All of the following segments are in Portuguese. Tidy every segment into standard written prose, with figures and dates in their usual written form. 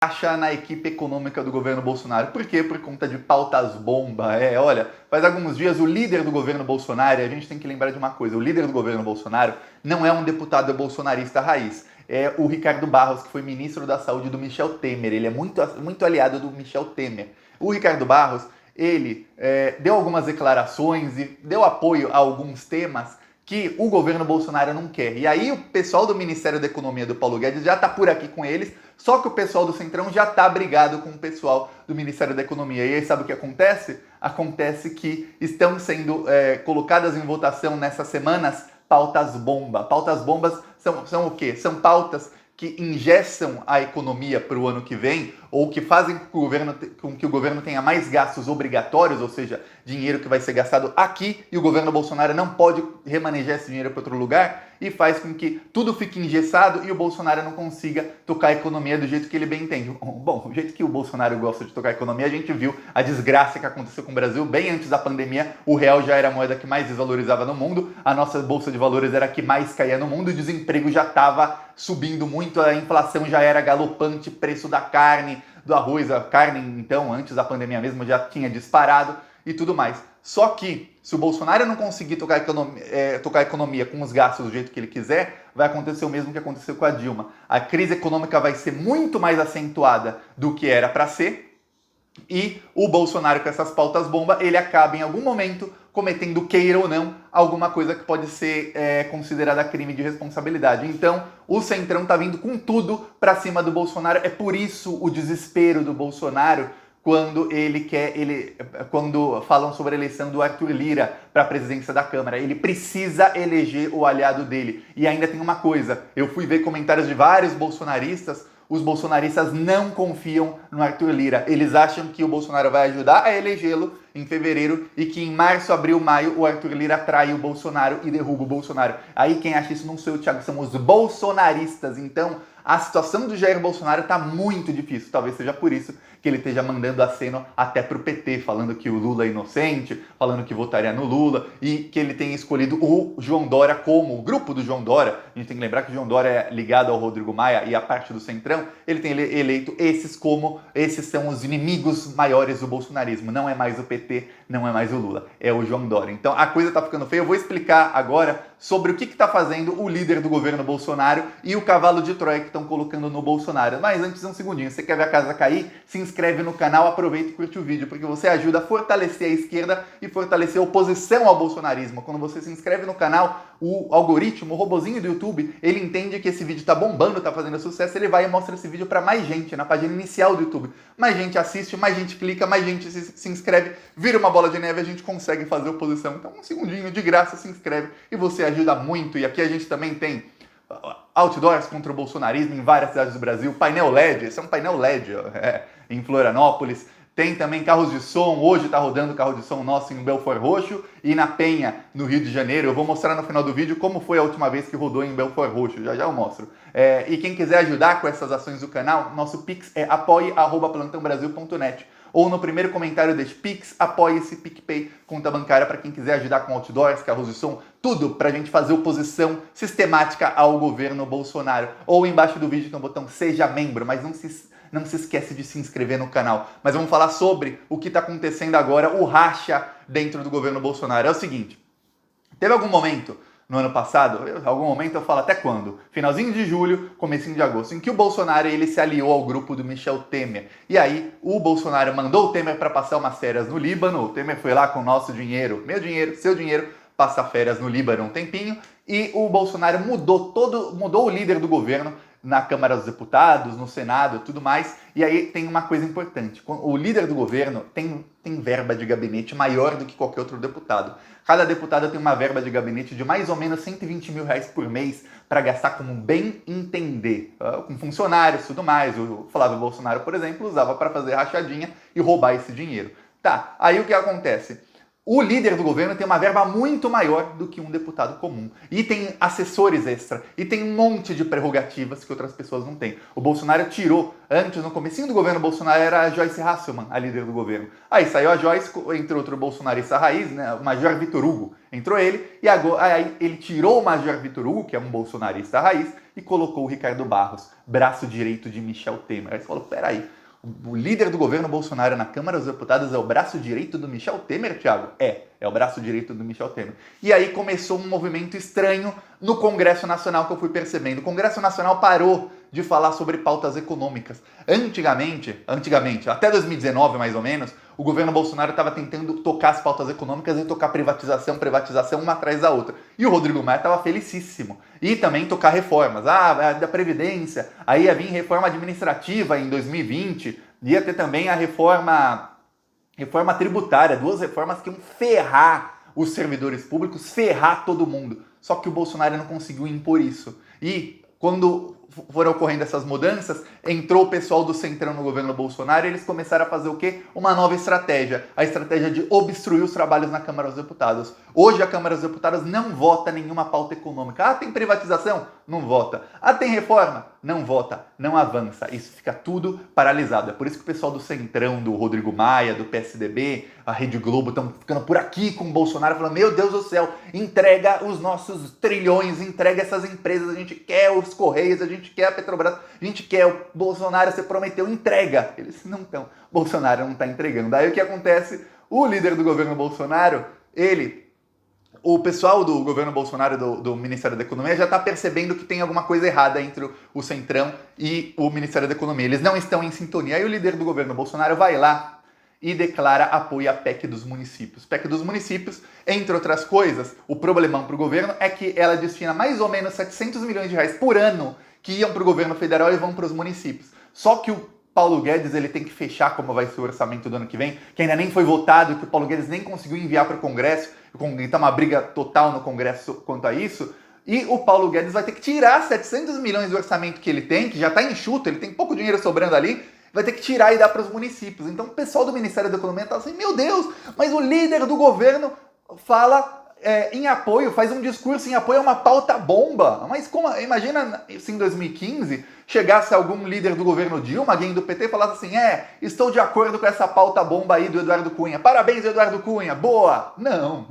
racha na equipe econômica do governo Bolsonaro. Por quê? Por conta de pautas bomba. Olha, faz alguns dias o líder do governo Bolsonaro, e a gente tem que lembrar de uma coisa, o líder do governo Bolsonaro não é um deputado bolsonarista raiz, é o Ricardo Barros, que foi ministro da Saúde do Michel Temer, ele é muito aliado do Michel Temer. O Ricardo Barros, ele deu algumas declarações e deu apoio a alguns temas que o governo Bolsonaro não quer. E aí o pessoal do Ministério da Economia do Paulo Guedes já está por aqui com eles, só que o pessoal do Centrão já está brigado com o pessoal do Ministério da Economia. E aí sabe o que acontece? Acontece que estão sendo colocadas em votação nessas semanas pautas bomba. Pautas bombas são o quê? São pautas que ingessam a economia para o ano que vem, ou que fazem com que o governo tenha mais gastos obrigatórios, ou seja, dinheiro que vai ser gastado aqui e o governo Bolsonaro não pode remanejar esse dinheiro para outro lugar, e faz com que tudo fique engessado e o Bolsonaro não consiga tocar a economia do jeito que ele bem entende. Bom, o jeito que o Bolsonaro gosta de tocar a economia, a gente viu a desgraça que aconteceu com o Brasil bem antes da pandemia. O real já era a moeda que mais desvalorizava no mundo, a nossa bolsa de valores era a que mais caía no mundo, o desemprego já estava subindo muito, a inflação já era galopante, preço da carne, do arroz, a carne então, antes da pandemia mesmo, já tinha disparado e tudo mais. Só que, se o Bolsonaro não conseguir tocar a economia com os gastos do jeito que ele quiser, vai acontecer o mesmo que aconteceu com a Dilma. A crise econômica vai ser muito mais acentuada do que era para ser, e o Bolsonaro, com essas pautas bomba, ele acaba em algum momento cometendo, queira ou não, alguma coisa que pode ser considerada crime de responsabilidade. Então, o Centrão tá vindo com tudo para cima do Bolsonaro. É por isso o desespero do Bolsonaro quando quando falam sobre a eleição do Arthur Lira para a presidência da Câmara. Ele precisa eleger o aliado dele. E ainda tem uma coisa, eu fui ver comentários de vários bolsonaristas. Os bolsonaristas não confiam no Arthur Lira. Eles acham que o Bolsonaro vai ajudar a elegê-lo em fevereiro e que em março, abril, maio, o Arthur Lira trai o Bolsonaro e derruba o Bolsonaro. Aí quem acha isso não sou eu, Thiago, são os bolsonaristas. Então, a situação do Jair Bolsonaro está muito difícil. Talvez seja por isso que ele esteja mandando aceno até pro PT, falando que o Lula é inocente, falando que votaria no Lula e que ele tem escolhido o João Dória como o grupo do João Dória. A gente tem que lembrar que o João Dória é ligado ao Rodrigo Maia e a parte do Centrão. Ele tem eleito esses são os inimigos maiores do bolsonarismo. Não é mais o PT, não é mais o Lula, é o João Dória. Então a coisa tá ficando feia. Eu vou explicar agora sobre o que está fazendo o líder do governo Bolsonaro e o cavalo de Troia que estão colocando no Bolsonaro. Mas antes, um segundinho, você quer ver a casa cair? Se inscreve no canal, aproveita e curte o vídeo, porque você ajuda a fortalecer a esquerda e fortalecer a oposição ao bolsonarismo. Quando você se inscreve no canal, o algoritmo, o robozinho do YouTube, ele entende que esse vídeo tá bombando, tá fazendo sucesso, ele vai e mostra esse vídeo para mais gente, na página inicial do YouTube. Mais gente assiste, mais gente clica, mais gente se inscreve, vira uma bola de neve, a gente consegue fazer oposição. Então, um segundinho, de graça, se inscreve e você ajuda muito. E aqui a gente também tem outdoors contra o bolsonarismo em várias cidades do Brasil, painel LED, esse é um painel LED em Florianópolis. Tem também carros de som, hoje está rodando carro de som nosso em Belford Roxo e na Penha, no Rio de Janeiro. Eu vou mostrar no final do vídeo como foi a última vez que rodou em Belford Roxo, já eu mostro. E quem quiser ajudar com essas ações do canal, nosso Pix é apoie@plantãobrasil.net. Ou no primeiro comentário deste Pix, apoie esse PicPay, conta bancária para quem quiser ajudar com outdoors, carros de som, tudo para a gente fazer oposição sistemática ao governo Bolsonaro. Ou embaixo do vídeo tem um botão Seja Membro, mas não se esquece de se inscrever no canal. Mas vamos falar sobre o que está acontecendo agora, o racha dentro do governo Bolsonaro. É o seguinte, teve algum momento no ano passado, algum momento eu falo até quando, finalzinho de julho, comecinho de agosto, em que o Bolsonaro ele se aliou ao grupo do Michel Temer. E aí o Bolsonaro mandou o Temer para passar umas férias no Líbano, o Temer foi lá com o nosso dinheiro, meu dinheiro, seu dinheiro, passar férias no Líbano um tempinho, e o Bolsonaro mudou o líder do governo na Câmara dos Deputados, no Senado e tudo mais. E aí tem uma coisa importante, o líder do governo tem verba de gabinete maior do que qualquer outro deputado. Cada deputado tem uma verba de gabinete de mais ou menos 120 mil reais por mês para gastar como bem entender, com funcionários e tudo mais. O Flávio Bolsonaro, por exemplo, usava para fazer rachadinha e roubar esse dinheiro. Tá, aí o que acontece? O líder do governo tem uma verba muito maior do que um deputado comum. E tem assessores extra. E tem um monte de prerrogativas que outras pessoas não têm. O Bolsonaro tirou, antes, no comecinho do governo Bolsonaro, era a Joyce Hasselmann, a líder do governo. Aí saiu a Joyce, entre outro bolsonarista raiz, né, o Major Vitor Hugo. Entrou ele, e agora aí ele tirou o Major Vitor Hugo, que é um bolsonarista raiz, e colocou o Ricardo Barros, braço direito de Michel Temer. Aí você falou, peraí, o líder do governo Bolsonaro na Câmara dos Deputados é o braço direito do Michel Temer, Thiago? É o braço direito do Michel Temer. E aí começou um movimento estranho no Congresso Nacional que eu fui percebendo. O Congresso Nacional parou de falar sobre pautas econômicas. Antigamente, até 2019 mais ou menos, o governo Bolsonaro estava tentando tocar as pautas econômicas e tocar privatização uma atrás da outra. E o Rodrigo Maia estava felicíssimo. E também tocar reformas. Da Previdência, aí ia vir reforma administrativa em 2020, ia ter também a reforma tributária, 2 reformas que iam ferrar os servidores públicos, ferrar todo mundo. Só que o Bolsonaro não conseguiu impor isso. E quando foram ocorrendo essas mudanças, entrou o pessoal do Centrão no governo Bolsonaro e eles começaram a fazer o quê? Uma nova estratégia. A estratégia de obstruir os trabalhos na Câmara dos Deputados. Hoje a Câmara dos Deputados não vota nenhuma pauta econômica. Tem privatização? Não vota. Tem reforma? Não vota. Não avança. Isso fica tudo paralisado. É por isso que o pessoal do Centrão, do Rodrigo Maia, do PSDB, a Rede Globo, estão ficando por aqui com o Bolsonaro, falando, meu Deus do céu, entrega os nossos trilhões, entrega essas empresas, a gente quer os Correios, a gente quer a Petrobras, a gente quer o Bolsonaro, você prometeu, entrega. Eles não estão. Bolsonaro não está entregando. Daí o que acontece? O líder do governo Bolsonaro, o pessoal do governo Bolsonaro, do Ministério da Economia, já está percebendo que tem alguma coisa errada entre o Centrão e o Ministério da Economia. Eles não estão em sintonia. Aí o líder do governo Bolsonaro vai lá e declara apoio à PEC dos municípios. PEC dos municípios, entre outras coisas, o problemão para o governo é que ela destina mais ou menos 700 milhões de reais por ano que iam para o governo federal e vão para os municípios. Só que o Paulo Guedes ele tem que fechar como vai ser o orçamento do ano que vem, que ainda nem foi votado, que o Paulo Guedes nem conseguiu enviar para o Congresso, está uma briga total no Congresso quanto a isso, e o Paulo Guedes vai ter que tirar 700 milhões do orçamento que ele tem, que já está enxuto, ele tem pouco dinheiro sobrando ali, vai ter que tirar e dar para os municípios. Então o pessoal do Ministério da Economia está assim, meu Deus, mas o líder do governo fala em apoio, faz um discurso em apoio a uma pauta bomba. Mas como, imagina se em 2015 chegasse algum líder do governo Dilma, alguém do PT, e falasse assim, estou de acordo com essa pauta bomba aí do Eduardo Cunha. Parabéns, Eduardo Cunha, boa! Não.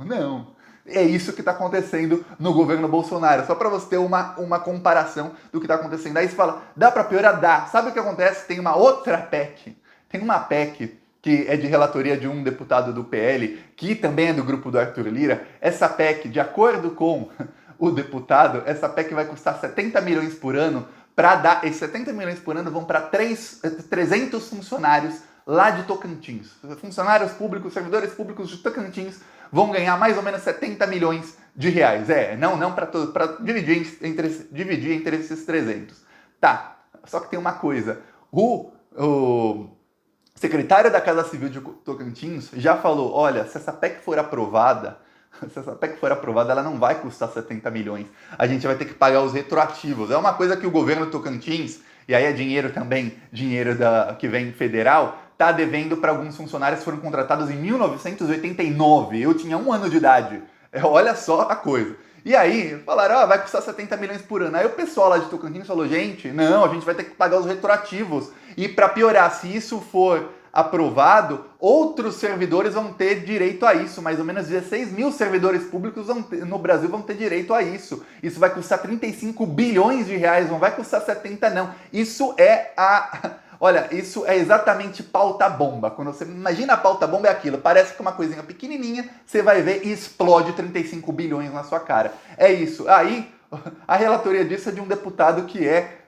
É isso que está acontecendo no governo Bolsonaro. Só para você ter uma comparação do que está acontecendo. Aí você fala, dá para piorar? Dá. Sabe o que acontece? Tem uma outra PEC. Tem uma PEC que é de relatoria de um deputado do PL, que também é do grupo do Arthur Lira. Essa PEC, de acordo com o deputado, essa PEC vai custar 70 milhões por ano para dar... Esses 70 milhões por ano vão para 300 funcionários lá de Tocantins. Funcionários públicos, servidores públicos de Tocantins vão ganhar mais ou menos 70 milhões de reais. Não para todos, para dividir entre esses 300. Tá, só que tem uma coisa. O secretário da Casa Civil de Tocantins já falou, olha, se essa PEC for aprovada, ela não vai custar 70 milhões. A gente vai ter que pagar os retroativos. É uma coisa que o governo Tocantins, e aí é dinheiro que vem federal, está devendo para alguns funcionários que foram contratados em 1989. Eu tinha 1 ano de idade. Olha só a coisa. E aí, falaram, vai custar 70 milhões por ano. Aí o pessoal lá de Tocantins falou, gente, não, a gente vai ter que pagar os retroativos. E para piorar, se isso for aprovado, outros servidores vão ter direito a isso. Mais ou menos 16 mil servidores públicos no Brasil vão ter direito a isso. Isso vai custar 35 bilhões de reais, não vai custar 70 não. Isso é exatamente pauta bomba. Quando você imagina a pauta bomba é aquilo, parece que uma coisinha pequenininha, você vai ver e explode 35 bilhões na sua cara. É isso. Aí, a relatoria disso é de um deputado que é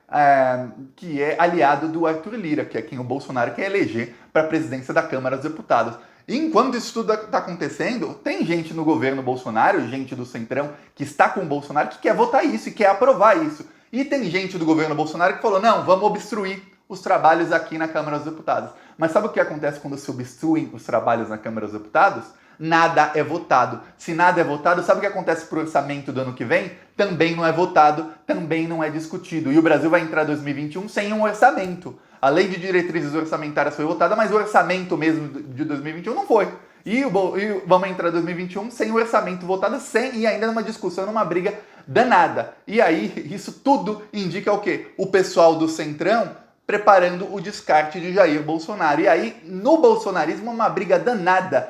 aliado do Arthur Lira, que é quem o Bolsonaro quer eleger para a presidência da Câmara dos Deputados. E enquanto isso tudo está acontecendo, tem gente no governo Bolsonaro, gente do Centrão, que está com o Bolsonaro, que quer votar isso e quer aprovar isso. E tem gente do governo Bolsonaro que falou, não, vamos obstruir os trabalhos aqui na Câmara dos Deputados. Mas sabe o que acontece quando se obstruem os trabalhos na Câmara dos Deputados? Nada é votado. Se nada é votado, sabe o que acontece para o orçamento do ano que vem? Também não é votado, também não é discutido. E o Brasil vai entrar em 2021 sem um orçamento. A lei de diretrizes orçamentárias foi votada, mas o orçamento mesmo de 2021 não foi. E vamos entrar em 2021 sem o orçamento votado, e ainda numa discussão, numa briga danada. E aí, isso tudo indica o quê? O pessoal do Centrão preparando o descarte de Jair Bolsonaro. E aí, no bolsonarismo, uma briga danada.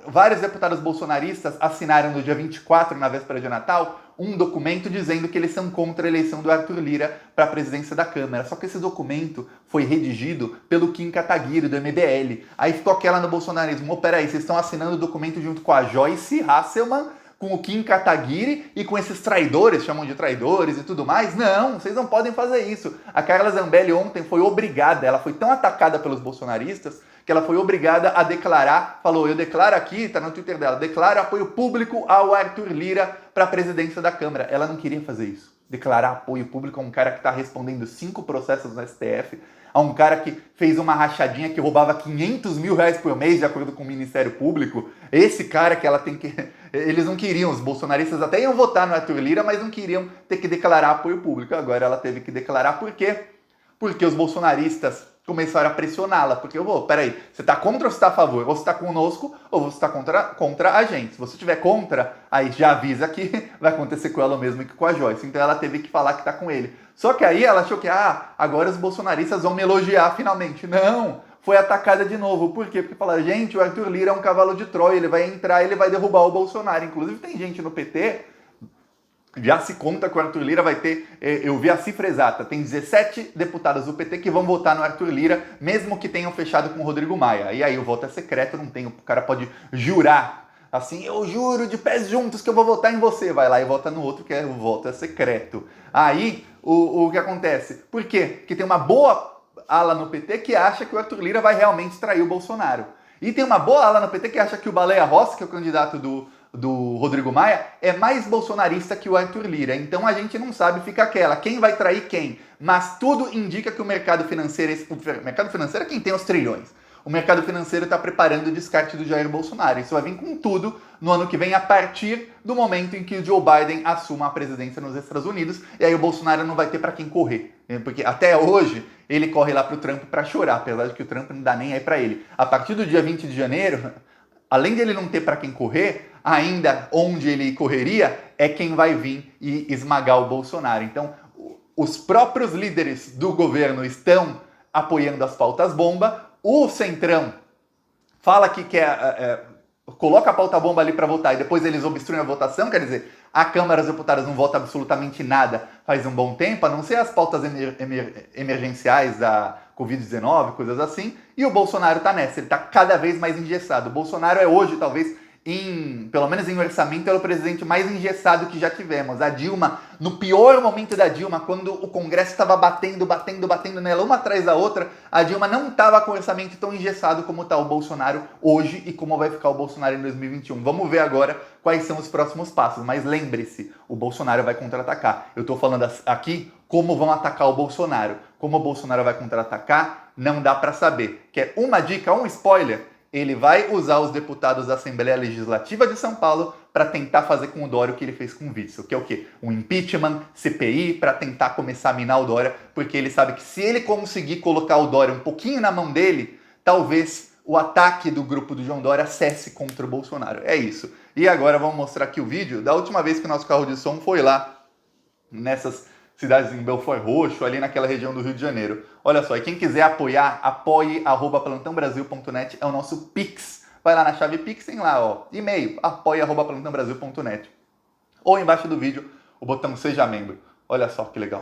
Vários deputados bolsonaristas assinaram no dia 24, na véspera de Natal, um documento dizendo que eles são contra a eleição do Arthur Lira para a presidência da Câmara. Só que esse documento foi redigido pelo Kim Kataguiri, do MBL. Aí ficou aquela no bolsonarismo: peraí, vocês estão assinando o documento junto com a Joyce Hasselmann, com o Kim Kataguiri e com esses traidores, chamam de traidores e tudo mais? Não, vocês não podem fazer isso. A Carla Zambelli ontem foi obrigada, ela foi tão atacada pelos bolsonaristas, que ela foi obrigada a declarar, falou: eu declaro aqui, tá no Twitter dela, declaro apoio público ao Arthur Lira para a presidência da Câmara. Ela não queria fazer isso. Declarar apoio público a um cara que está respondendo 5 processos no STF, a um cara que fez uma rachadinha que roubava 500 mil reais por mês, de acordo com o Ministério Público. Esse cara que ela tem que... Eles não queriam, os bolsonaristas até iam votar no Arthur Lira, mas não queriam ter que declarar apoio público. Agora ela teve que declarar. Por quê? Porque os bolsonaristas começaram a pressioná-la, porque peraí, você está contra ou você está a favor? Ou você está conosco ou você está contra a gente. Se você estiver contra, aí já avisa que vai acontecer com ela o mesmo que com a Joyce. Então ela teve que falar que está com ele. Só que aí ela achou que, agora os bolsonaristas vão me elogiar finalmente. Não, foi atacada de novo. Por quê? Porque falaram: gente, o Arthur Lira é um cavalo de Troia, ele vai entrar, ele vai derrubar o Bolsonaro. Inclusive tem gente no PT... Já se conta que o Arthur Lira vai ter, eu vi a cifra exata, tem 17 deputados do PT que vão votar no Arthur Lira, mesmo que tenham fechado com o Rodrigo Maia. E aí o voto é secreto, não tem, o cara pode jurar, assim: eu juro de pés juntos que eu vou votar em você. Vai lá e vota no outro, que o voto é secreto. Aí, o que acontece? Por quê? Porque tem uma boa ala no PT que acha que o Arthur Lira vai realmente trair o Bolsonaro. E tem uma boa ala no PT que acha que o Baleia Rossi, que é o candidato do Rodrigo Maia, é mais bolsonarista que o Arthur Lira. Então a gente não sabe, fica aquela, quem vai trair quem? Mas tudo indica que o mercado financeiro é quem tem os trilhões. O mercado financeiro está preparando o descarte do Jair Bolsonaro. Isso vai vir com tudo no ano que vem, a partir do momento em que o Joe Biden assuma a presidência nos Estados Unidos, e aí o Bolsonaro não vai ter para quem correr. Porque até hoje ele corre lá pro Trump para chorar, apesar de que o Trump não dá nem aí para ele. A partir do dia 20 de janeiro, além de ele não ter para quem correr, ainda onde ele correria é quem vai vir e esmagar o Bolsonaro. Então, os próprios líderes do governo estão apoiando as pautas bomba. O Centrão fala que coloca a pauta bomba ali para votar e depois eles obstruem a votação. Quer dizer, a Câmara dos Deputados não vota absolutamente nada faz um bom tempo, a não ser as pautas emergenciais da Covid-19, coisas assim. E o Bolsonaro tá nessa, ele tá cada vez mais engessado. O Bolsonaro é hoje, talvez, pelo menos em orçamento, é o presidente mais engessado que já tivemos. A Dilma, no pior momento da Dilma, quando o Congresso estava batendo nela uma atrás da outra, a Dilma não estava com o orçamento tão engessado como está o Bolsonaro hoje e como vai ficar o Bolsonaro em 2021. Vamos ver agora quais são os próximos passos. Mas lembre-se, o Bolsonaro vai contra-atacar. Eu estou falando aqui como vão atacar o Bolsonaro. Como o Bolsonaro vai contra-atacar, não dá para saber. Quer uma dica, um spoiler? Ele vai usar os deputados da Assembleia Legislativa de São Paulo para tentar fazer com o Dória o que ele fez com o Witzel, que é o quê? Um impeachment, CPI, para tentar começar a minar o Dória, porque ele sabe que se ele conseguir colocar o Dória um pouquinho na mão dele, talvez o ataque do grupo do João Dória cesse contra o Bolsonaro. É isso. E agora vamos mostrar aqui o vídeo da última vez que o nosso carro de som foi lá, nessas cidades em Belfort Roxo, ali naquela região do Rio de Janeiro. Olha só, e quem quiser apoiar, apoie@plantãobrasil.net é o nosso Pix. Vai lá na chave Pix, tem lá, ó, e-mail, apoie@plantãobrasil.net. Ou embaixo do vídeo, o botão Seja Membro. Olha só que legal.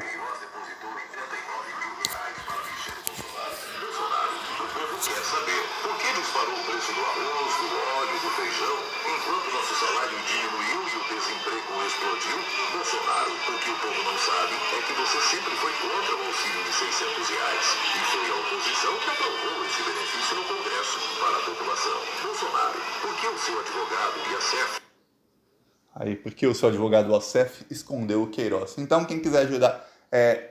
Bolsonaro, o que o povo não sabe é que você sempre foi contra o auxílio de R$600 e foi a oposição que aprovou esse benefício no Congresso para a população. Bolsonaro, por que o seu advogado e a CEF... Aí, porque o seu advogado, o ACEF, escondeu o Queiroz. Então, quem quiser ajudar,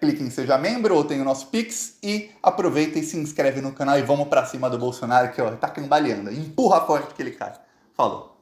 clique em Seja Membro ou tem o nosso Pix e aproveita e se inscreve no canal e vamos pra cima do Bolsonaro que, ó, tá cambaleando. Empurra forte que ele cai. Falou.